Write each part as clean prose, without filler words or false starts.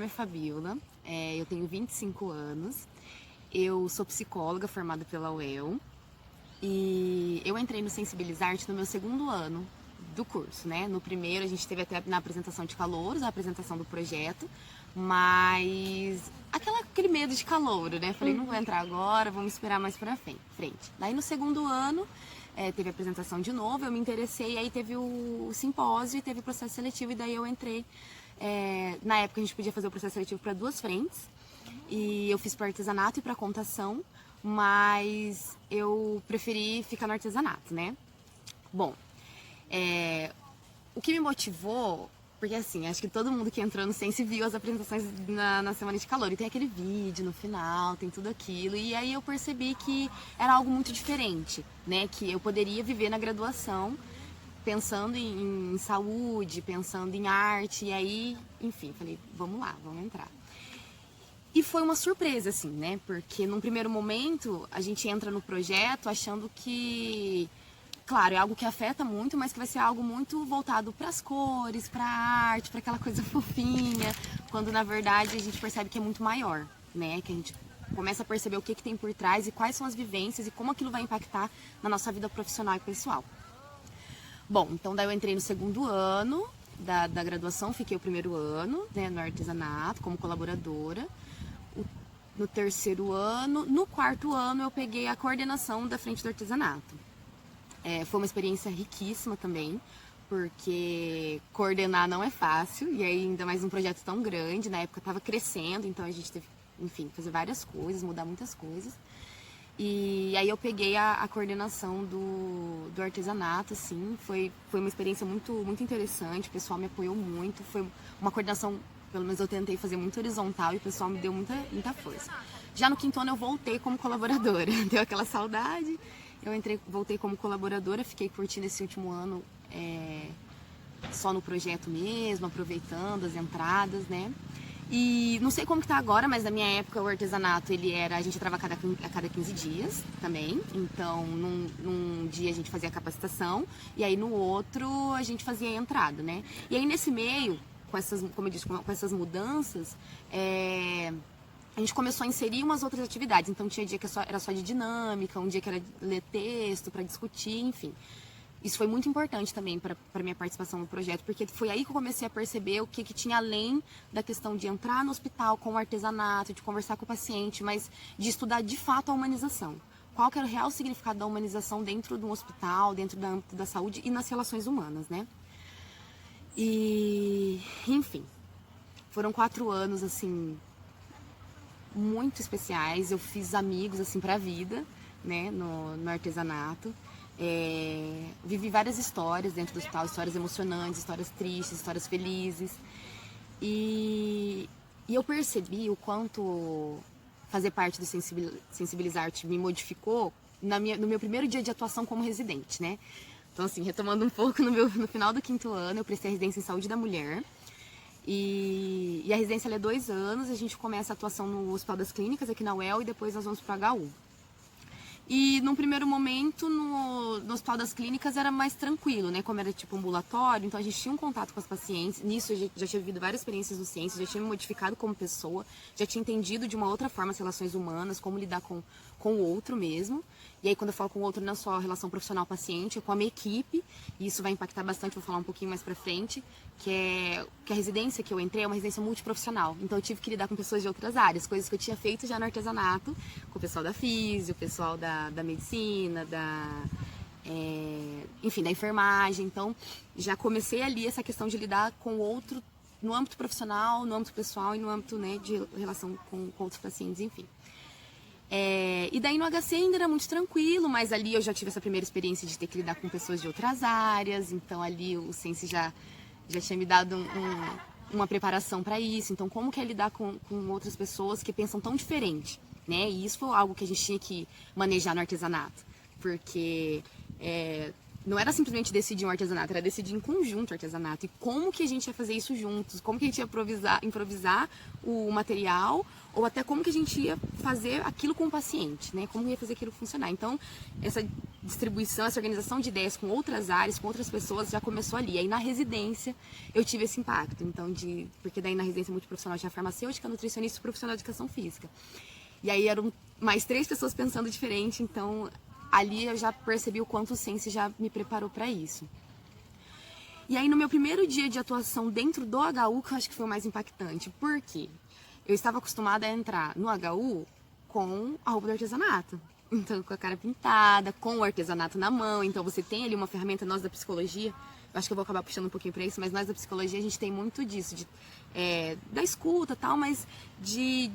é Fabiola, eu tenho 25 anos, eu sou psicóloga formada pela UEL e eu entrei no Sensibilizarte no meu segundo ano do curso, né? No primeiro a gente teve até na apresentação de calouros, a apresentação do projeto, mas aquele medo de calouro, né? Falei, não vou entrar agora, vamos esperar mais pra frente. Daí no segundo ano teve a apresentação de novo, eu me interessei, aí teve o simpósio e teve o processo seletivo e daí eu entrei. Na época a gente podia fazer o processo seletivo para 2 frentes e eu fiz para artesanato e para contação, mas eu preferi ficar no artesanato, né? Bom, o que me motivou, porque assim, acho que todo mundo que entrou no Sense viu as apresentações na Semana de Calor, e tem aquele vídeo no final, tem tudo aquilo, e aí eu percebi que era algo muito diferente, né? Que eu poderia viver na graduação pensando em saúde, pensando em arte, e aí, enfim, falei, vamos lá, vamos entrar. E foi uma surpresa, assim, né? Porque num primeiro momento a gente entra no projeto achando que, claro, é algo que afeta muito, mas que vai ser algo muito voltado para as cores, para a arte, para aquela coisa fofinha, quando na verdade a gente percebe que é muito maior, né? Que a gente começa a perceber o que tem por trás e quais são as vivências e como aquilo vai impactar na nossa vida profissional e pessoal. Bom, então daí eu entrei no segundo ano da graduação, fiquei o primeiro ano, né, no artesanato, como colaboradora. No terceiro ano, no quarto ano eu peguei a coordenação da frente do artesanato. Foi uma experiência riquíssima também, porque coordenar não é fácil, e aí ainda mais um projeto tão grande, na época estava crescendo, então a gente teve, enfim, fazer várias coisas, mudar muitas coisas. E aí eu peguei a coordenação do artesanato, assim, foi uma experiência muito, muito interessante, o pessoal me apoiou muito, foi uma coordenação, pelo menos eu tentei fazer muito horizontal e o pessoal me deu muita, muita força. Já no quinto ano eu voltei como colaboradora, deu aquela saudade, voltei como colaboradora, fiquei curtindo esse último ano só no projeto mesmo, aproveitando as entradas, né? E não sei como que tá agora, mas na minha época o artesanato, a gente entrava a cada 15 dias também. Então, num dia a gente fazia a capacitação e aí no outro a gente fazia a entrada, né? E aí nesse meio, como eu disse, com essas mudanças, a gente começou a inserir umas outras atividades. Então tinha dia que era só de dinâmica, um dia que era ler texto para discutir, enfim. Isso foi muito importante também para a minha participação no projeto, porque foi aí que eu comecei a perceber o que tinha além da questão de entrar no hospital com o artesanato, de conversar com o paciente, mas de estudar de fato a humanização. Qual que era o real significado da humanização dentro de um hospital, dentro do âmbito da saúde e nas relações humanas, né? E, enfim, foram 4 anos, assim, muito especiais. Eu fiz amigos, assim, para a vida, né, no artesanato. Vivi várias histórias dentro do hospital, histórias emocionantes, histórias tristes, histórias felizes. E eu percebi o quanto fazer parte do Sensibilizarte me modificou no meu primeiro dia de atuação como residente, né? Então, assim, retomando um pouco, no final do quinto ano, eu prestei a residência em saúde da mulher. E a residência é 2 anos, a gente começa a atuação no Hospital das Clínicas, aqui na UEL, e depois nós vamos para o HU. E num primeiro momento, no Hospital das Clínicas era mais tranquilo, né? Como era tipo ambulatório, então a gente tinha um contato com as pacientes. Nisso eu já tinha vivido várias experiências no Ciências, já tinha me modificado como pessoa, já tinha entendido de uma outra forma as relações humanas, como lidar com o outro mesmo. E aí quando eu falo com o outro, não é só a relação profissional-paciente, é com a minha equipe, e isso vai impactar bastante, vou falar um pouquinho mais pra frente, que a residência que eu entrei é uma residência multiprofissional. Então eu tive que lidar com pessoas de outras áreas, coisas que eu tinha feito já no artesanato, com o pessoal da físio, o pessoal da medicina, enfim, da enfermagem. Então já comecei ali essa questão de lidar com o outro no âmbito profissional, no âmbito pessoal e no âmbito, né, de relação com outros pacientes, enfim. E daí no HC ainda era muito tranquilo, mas ali eu já tive essa primeira experiência de ter que lidar com pessoas de outras áreas, então ali o Sense já tinha me dado uma preparação para isso. Então como que é lidar com outras pessoas que pensam tão diferente, né? E isso foi algo que a gente tinha que manejar no artesanato, porque não era simplesmente decidir um artesanato, era decidir em conjunto o artesanato. E como que a gente ia fazer isso juntos, como que a gente ia improvisar o material, ou até como que a gente ia fazer aquilo com o paciente, né? Como ia fazer aquilo funcionar. Então, essa distribuição, essa organização de ideias com outras áreas, com outras pessoas, já começou ali. Aí na residência eu tive esse impacto. Então, porque daí na residência multiprofissional eu tinha farmacêutica, nutricionista e profissional de educação física. E aí eram mais 3 pessoas pensando diferente, então ali eu já percebi o quanto o Sense já me preparou para isso. E aí no meu primeiro dia de atuação dentro do HU, que eu acho que foi o mais impactante. Por quê? Eu estava acostumada a entrar no HU com a roupa do artesanato. Então, com a cara pintada, com o artesanato na mão. Então, você tem ali uma ferramenta, nós da psicologia, eu acho que eu vou acabar puxando um pouquinho para isso, mas nós da psicologia, a gente tem muito disso, da escuta e tal, mas de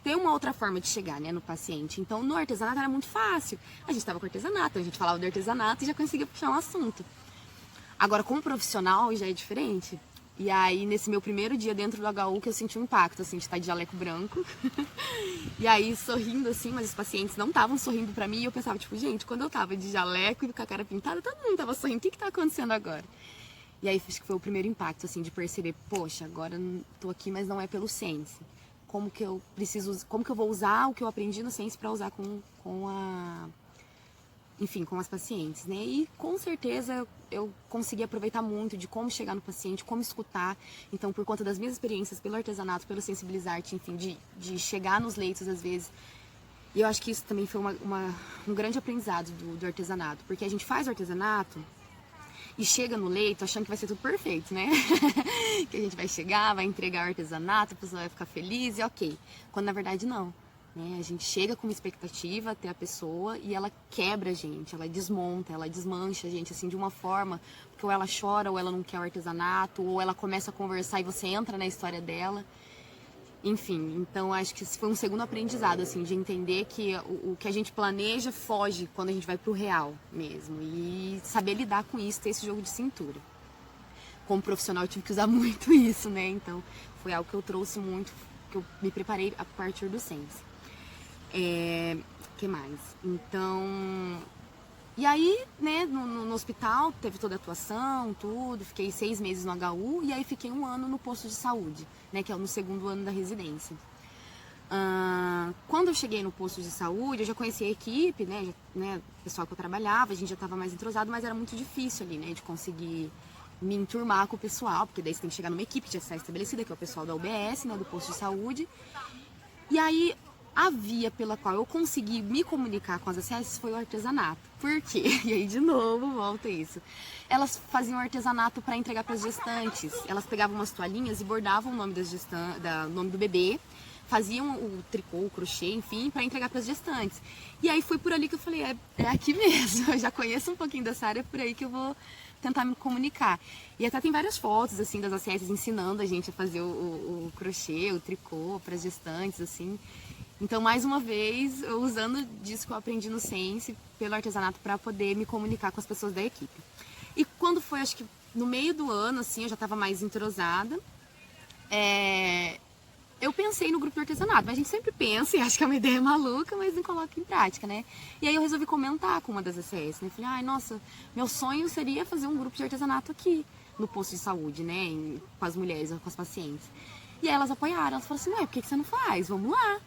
ter uma outra forma de chegar, né, no paciente. Então, no artesanato era muito fácil. A gente estava com artesanato, a gente falava do artesanato e já conseguia puxar um assunto. Agora, como profissional, já é diferente. E aí, nesse meu primeiro dia dentro do HU, que eu senti um impacto, assim, de estar de jaleco branco. E aí, sorrindo, assim, mas os pacientes não estavam sorrindo pra mim. E eu pensava, tipo, gente, quando eu tava de jaleco e com a cara pintada, todo mundo tava sorrindo. O que tá acontecendo agora? E aí, acho que foi o primeiro impacto, assim, de perceber, poxa, agora eu tô aqui, mas não é pelo Sense. Como que eu vou usar o que eu aprendi no Sense pra usar com as pacientes, né? E com certeza eu consegui aproveitar muito de como chegar no paciente, como escutar. Então, por conta das minhas experiências pelo artesanato, pelo Sensibilizarte, enfim, de chegar nos leitos às vezes. E eu acho que isso também foi um grande aprendizado do artesanato, porque a gente faz o artesanato e chega no leito achando que vai ser tudo perfeito, né? Que a gente vai chegar, vai entregar o artesanato, a pessoa vai ficar feliz e ok. Quando na verdade não. A gente chega com uma expectativa até a pessoa e ela quebra a gente, ela desmonta, ela desmancha a gente, assim, de uma forma, porque ou ela chora, ou ela não quer o artesanato, ou ela começa a conversar e você entra na história dela. Enfim, então acho que esse foi um segundo aprendizado, assim, de entender que o que a gente planeja foge quando a gente vai pro real mesmo. E saber lidar com isso, ter esse jogo de cintura. Como profissional eu tive que usar muito isso, né? Então foi algo que eu trouxe muito, que eu me preparei a partir do Sense. Que mais? Então, e aí, né, no hospital teve toda a atuação, tudo, fiquei 6 meses no HU e aí fiquei 1 ano no posto de saúde, né, que é no segundo ano da residência. Quando eu cheguei no posto de saúde, eu já conhecia a equipe, né, o pessoal que eu trabalhava, a gente já estava mais entrosado, mas era muito difícil ali, né, de conseguir me enturmar com o pessoal, porque daí você tem que chegar numa equipe já está estabelecida, que é o pessoal da UBS, né, do posto de saúde. E aí, a via pela qual eu consegui me comunicar com as ACS foi o artesanato. Por quê? E aí, de novo, volta isso. Elas faziam artesanato para entregar para as gestantes. Elas pegavam umas toalhinhas e bordavam o nome nome do bebê, faziam o tricô, o crochê, enfim, para entregar para as gestantes. E aí foi por ali que eu falei, é aqui mesmo. Eu já conheço um pouquinho dessa área, é por aí que eu vou tentar me comunicar. E até tem várias fotos, assim, das ACS ensinando a gente a fazer o crochê, o tricô para as gestantes, assim. Então, mais uma vez, usando disso que eu aprendi no Sense, pelo artesanato, para poder me comunicar com as pessoas da equipe. E quando foi, acho que no meio do ano, assim, eu já estava mais entrosada, eu pensei no grupo de artesanato. Mas a gente sempre pensa e acha que é uma ideia maluca, mas não coloca em prática, né? E aí eu resolvi comentar com uma das ACS, né? Falei, nossa, meu sonho seria fazer um grupo de artesanato aqui, no posto de saúde, né? Com as mulheres, com as pacientes. E aí elas apoiaram, elas falaram assim, por que você não faz? Vamos lá.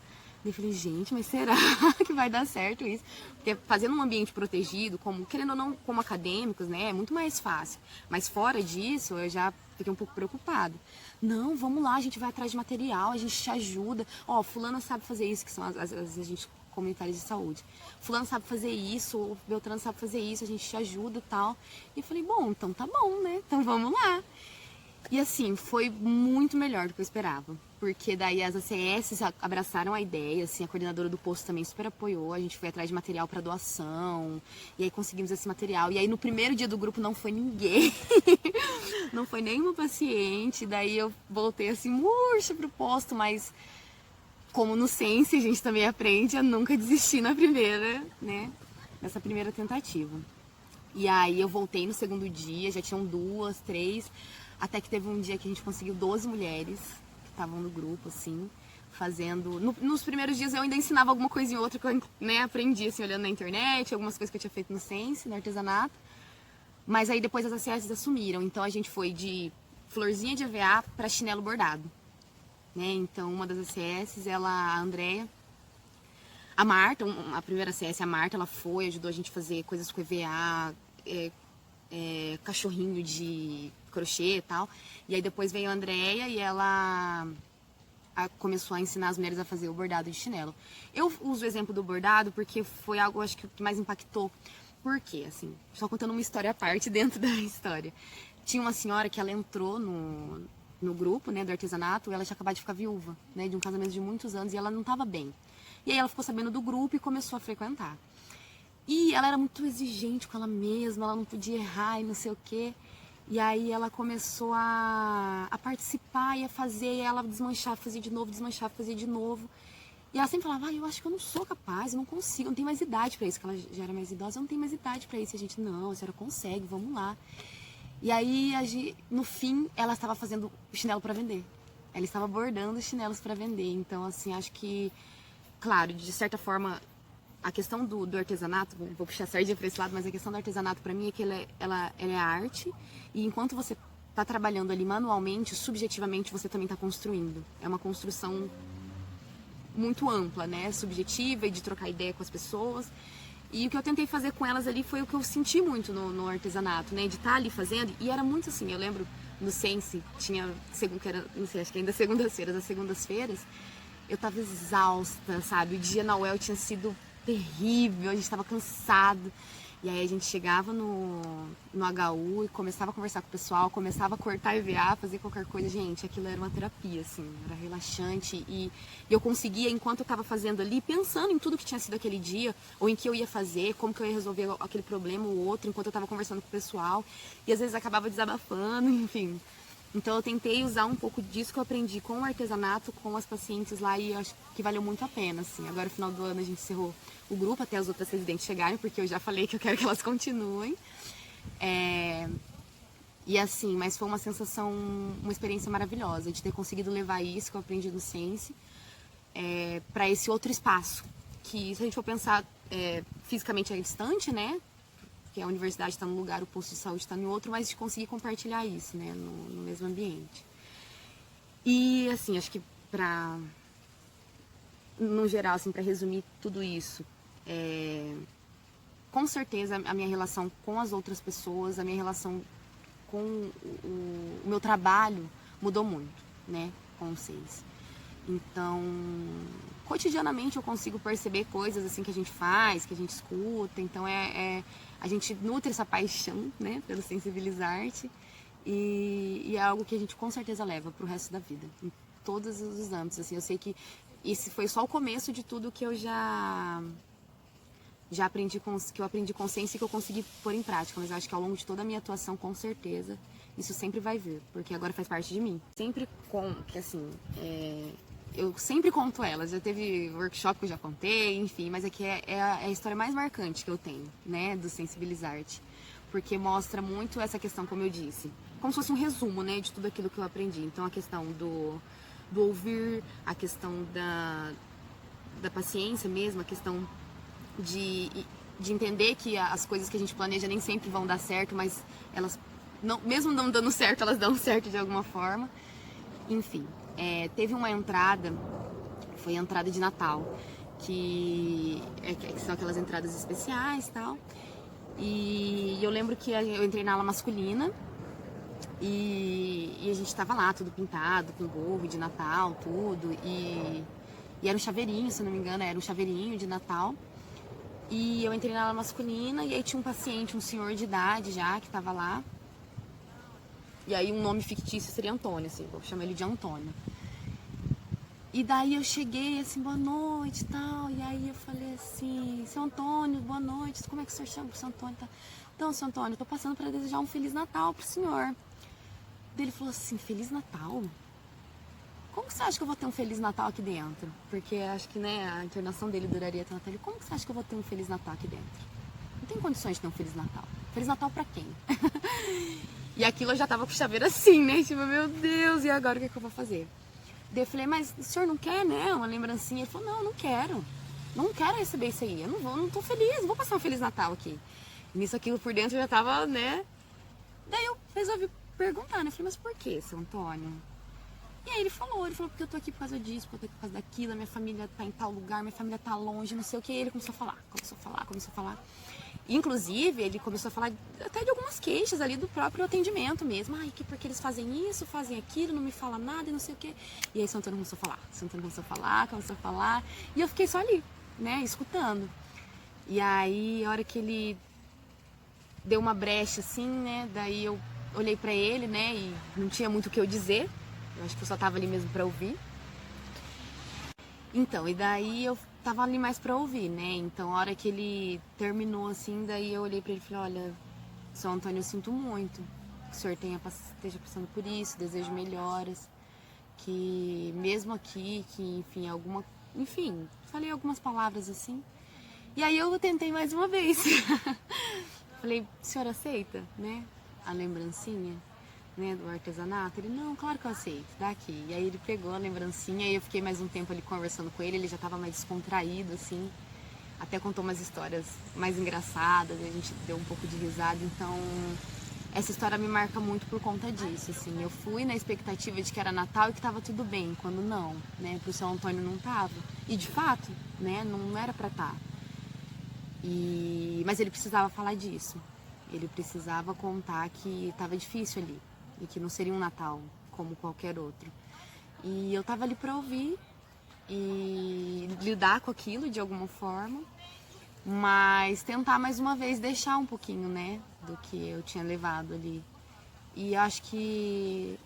Eu falei, gente, mas será que vai dar certo isso? Porque fazendo um ambiente protegido, querendo ou não, como acadêmicos, né, é muito mais fácil. Mas fora disso, eu já fiquei um pouco preocupada. Não, vamos lá, a gente vai atrás de material, a gente te ajuda. Fulana sabe fazer isso, que são as agentes comunitárias de saúde. Fulano sabe fazer isso, o Beltrano sabe fazer isso, a gente te ajuda e tal. E eu falei, bom, então tá bom, né? Então vamos lá. E assim, foi muito melhor do que eu esperava. Porque daí as ACS abraçaram a ideia, assim, a coordenadora do posto também super apoiou, a gente foi atrás de material para doação, e aí conseguimos esse material. E aí no primeiro dia do grupo não foi ninguém, não foi nenhuma paciente, daí eu voltei assim, murcha pro posto, mas como no Sense a gente também aprende a nunca desistir na primeira, né, nessa primeira tentativa. E aí eu voltei no segundo dia, já tinham 2, 3, até que teve um dia que a gente conseguiu 12 mulheres, estavam no grupo, assim, fazendo... Nos primeiros dias eu ainda ensinava alguma coisa ou outra que eu, né, aprendi, assim, olhando na internet, algumas coisas que eu tinha feito no Sense, no artesanato. Mas aí depois as ACS assumiram, então a gente foi de florzinha de EVA para chinelo bordado, né? Então uma das ACS, a Andrea, A Marta, a primeira CS, a Marta, ela foi, ajudou a gente a fazer coisas com EVA, cachorrinho de crochê e tal. E aí depois veio a Andrea e ela começou a ensinar as mulheres a fazer o bordado de chinelo. Eu uso o exemplo do bordado porque foi algo, acho que mais impactou. Por quê? Assim, só contando uma história à parte dentro da história. Tinha uma senhora que ela entrou no grupo, né, do artesanato, e ela tinha acabado de ficar viúva, né, de um casamento de muitos anos, e ela não estava bem. E aí ela ficou sabendo do grupo e começou a frequentar. E ela era muito exigente com ela mesma, ela não podia errar e não sei o quê. E aí ela começou a participar e a fazer, e ela desmanchava, fazia de novo, desmanchava, fazia de novo. E ela sempre falava, eu acho que eu não sou capaz, eu não consigo, eu não tenho mais idade pra isso, que ela já era mais idosa, eu não tenho mais idade pra isso. E a gente, não, a senhora consegue, vamos lá. E aí, no fim, ela estava fazendo o chinelo pra vender. Ela estava bordando os chinelos pra vender. Então, assim, acho que, claro, de certa forma, a questão do artesanato, vou puxar a sardinha pra esse lado, mas a questão do artesanato pra mim é que ela é arte, e enquanto você tá trabalhando ali manualmente, subjetivamente, você também tá construindo. É uma construção muito ampla, né, subjetiva, e de trocar ideia com as pessoas. E o que eu tentei fazer com elas ali foi o que eu senti muito no artesanato, né, de estar ali fazendo. E era muito assim, eu lembro no Sense, tinha, que era, não sei, acho que ainda segundas-feiras, as segundas-feiras, eu tava exausta, sabe, o dia na UEL tinha sido terrível, a gente tava cansado. E aí a gente chegava no HU e começava a conversar com o pessoal, começava a cortar EVA, fazer qualquer coisa. Gente, aquilo era uma terapia, assim, era relaxante. E eu conseguia, enquanto eu estava fazendo ali, pensando em tudo que tinha sido aquele dia, ou em que eu ia fazer, como que eu ia resolver aquele problema ou outro, enquanto eu estava conversando com o pessoal. E às vezes acabava desabafando, enfim. Então eu tentei usar um pouco disso que eu aprendi com o artesanato, com as pacientes lá, e eu acho que valeu muito a pena, assim. Agora no final do ano a gente encerrou o grupo até as outras residentes chegarem, porque eu já falei que eu quero que elas continuem. E assim, mas foi uma sensação, uma experiência maravilhosa de ter conseguido levar isso que eu aprendi no Sense para esse outro espaço, que se a gente for pensar fisicamente é distante, né? Porque a universidade está num lugar, o posto de saúde está em outro, mas de conseguir compartilhar isso, né, no mesmo ambiente. E, assim, acho que no geral, assim, para resumir tudo isso, com certeza a minha relação com as outras pessoas, a minha relação com o meu trabalho mudou muito, né, com vocês. Então, cotidianamente eu consigo perceber coisas assim que a gente faz, que a gente escuta. Então a gente nutre essa paixão, né, pelo Sensibilizarte, e é algo que a gente com certeza leva pro resto da vida, em todos os âmbitos. Assim, eu sei que esse foi só o começo de tudo que eu já aprendi que eu aprendi com Sense e que eu consegui pôr em prática, mas eu acho que ao longo de toda a minha atuação, com certeza, isso sempre vai vir, porque agora faz parte de mim. Sempre eu sempre conto elas, já teve workshop que eu já contei, enfim, mas aqui é a história mais marcante que eu tenho, né, do Sensibilizarte, porque mostra muito essa questão, como eu disse, como se fosse um resumo, né, de tudo aquilo que eu aprendi. Então a questão do ouvir, a questão da paciência mesmo, a questão de entender que as coisas que a gente planeja nem sempre vão dar certo, mas elas, mesmo não dando certo, elas dão certo de alguma forma. Enfim, teve uma entrada, foi a entrada de Natal, que são aquelas entradas especiais e tal. E eu lembro que eu entrei na ala masculina e a gente tava lá, tudo pintado, com gorro de Natal, tudo. E era um chaveirinho, se não me engano, era um chaveirinho de Natal. E eu entrei na ala masculina e aí tinha um paciente, um senhor de idade já, que tava lá. E aí um nome fictício seria Antônio, assim, vou chamar ele de Antônio. E daí eu cheguei assim, boa noite e tal. E aí eu falei assim, seu Antônio, boa noite, como é que o senhor chama, seu Antônio? Tá? Então, seu Antônio, eu tô passando para desejar um Feliz Natal pro senhor. Daí ele falou assim, Feliz Natal? Como você acha que eu vou ter um Feliz Natal aqui dentro? Porque acho que, né, a internação dele duraria até Natal. Como você acha que eu vou ter um Feliz Natal aqui dentro? Não tem condições de ter um Feliz Natal. Feliz Natal pra quem? E aquilo eu já tava com o chaveiro assim, né? Tipo, meu Deus, e agora o que é que eu vou fazer? Daí eu falei, mas o senhor não quer, né? Uma lembrancinha. Ele falou, não, não quero. Não quero receber isso aí. Eu não tô feliz, não vou passar um Feliz Natal aqui. E nisso aquilo por dentro já tava, né? Daí eu resolvi perguntar, né? Eu falei, mas por que, seu Antônio? E aí ele falou porque eu tô aqui por causa disso, porque eu tô aqui por causa daquilo, a minha família tá em tal lugar, minha família tá longe, não sei o que. E ele começou a falar. Inclusive, ele começou a falar até de algumas queixas ali do próprio atendimento mesmo. Ai, que porque eles fazem isso, fazem aquilo, não me fala nada e não sei o que. E aí Santana começou a falar. E eu fiquei só ali, né, escutando. E aí, a hora que ele deu uma brecha assim, né, daí eu olhei pra ele, né, e não tinha muito o que eu dizer. Eu acho que eu só tava ali mesmo pra ouvir. Então, e daí eu tava ali mais pra ouvir, né? Então, a hora que ele terminou assim, daí eu olhei pra ele e falei: olha, São Antônio, eu sinto muito que o senhor esteja passando por isso, desejo melhoras, que mesmo aqui, que enfim, falei algumas palavras assim. E aí eu tentei mais uma vez. Falei: o senhor aceita, né, a lembrancinha, né, do artesanato? Ele: não, claro que eu aceito, dá aqui. E aí ele pegou a lembrancinha e eu fiquei mais um tempo ali conversando com ele, ele já tava mais descontraído, assim, até contou umas histórias mais engraçadas, a gente deu um pouco de risada, então essa história me marca muito por conta disso, assim. Eu fui na expectativa de que era Natal e que tava tudo bem, quando não, né, pro São Antônio não tava. E de fato, né, não era pra estar. Mas ele precisava falar disso. Ele precisava contar que estava difícil ali e que não seria um Natal como qualquer outro. E eu estava ali para ouvir e lidar com aquilo de alguma forma, mas tentar mais uma vez deixar um pouquinho, né, do que eu tinha levado ali. E eu acho que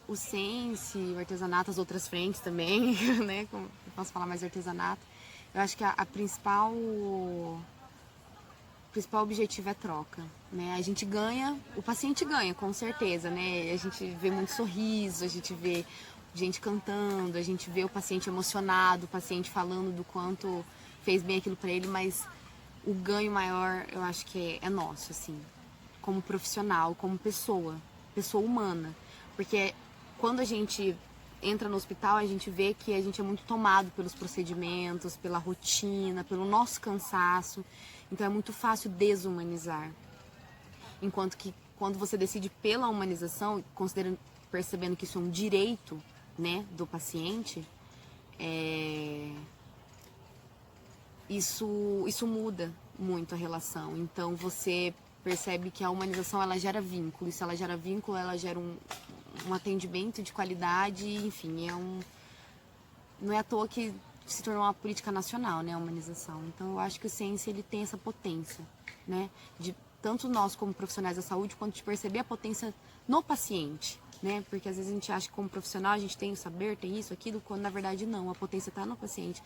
o Sense, o artesanato, as outras frentes também, né, como eu posso falar mais do artesanato, eu acho que a principal objetivo é troca, né? A gente ganha, o paciente ganha, com certeza, né? A gente vê muito sorriso, a gente vê gente cantando, a gente vê o paciente emocionado, o paciente falando do quanto fez bem aquilo para ele, mas o ganho maior, eu acho que é nosso, assim, como profissional, como pessoa humana, porque quando a gente entra no hospital, a gente vê que a gente é muito tomado pelos procedimentos, pela rotina, pelo nosso cansaço. Então é muito fácil desumanizar. Enquanto que quando você decide pela humanização, percebendo que isso é um direito, né, do paciente, isso muda muito a relação. Então você percebe que a humanização ela gera vínculo. E se ela gera vínculo, ela gera um atendimento de qualidade, enfim, não é à toa que se tornou uma política nacional, né, a humanização. Então eu acho que o Sense ele tem essa potência, né, de tanto nós como profissionais da saúde, quanto de perceber a potência no paciente, né, porque às vezes a gente acha que como profissional a gente tem o saber, tem isso, aquilo, quando na verdade não, a potência está no paciente.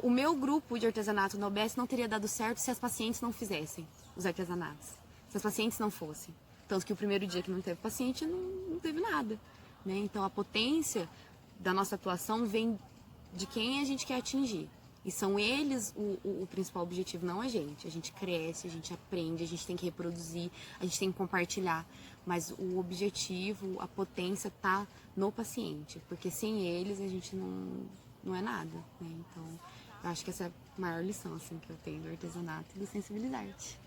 O meu grupo de artesanato no OBS não teria dado certo se as pacientes não fizessem os artesanatos, se as pacientes não fossem. Tanto que o primeiro dia que não teve paciente, não teve nada, né, então a potência da nossa atuação vem de quem a gente quer atingir. E são eles o principal objetivo, não a gente. A gente cresce, a gente aprende, a gente tem que reproduzir, a gente tem que compartilhar. Mas o objetivo, a potência está no paciente. Porque sem eles a gente não é nada, né? Então, eu acho que essa é a maior lição assim, que eu tenho do artesanato e do sensibilidade.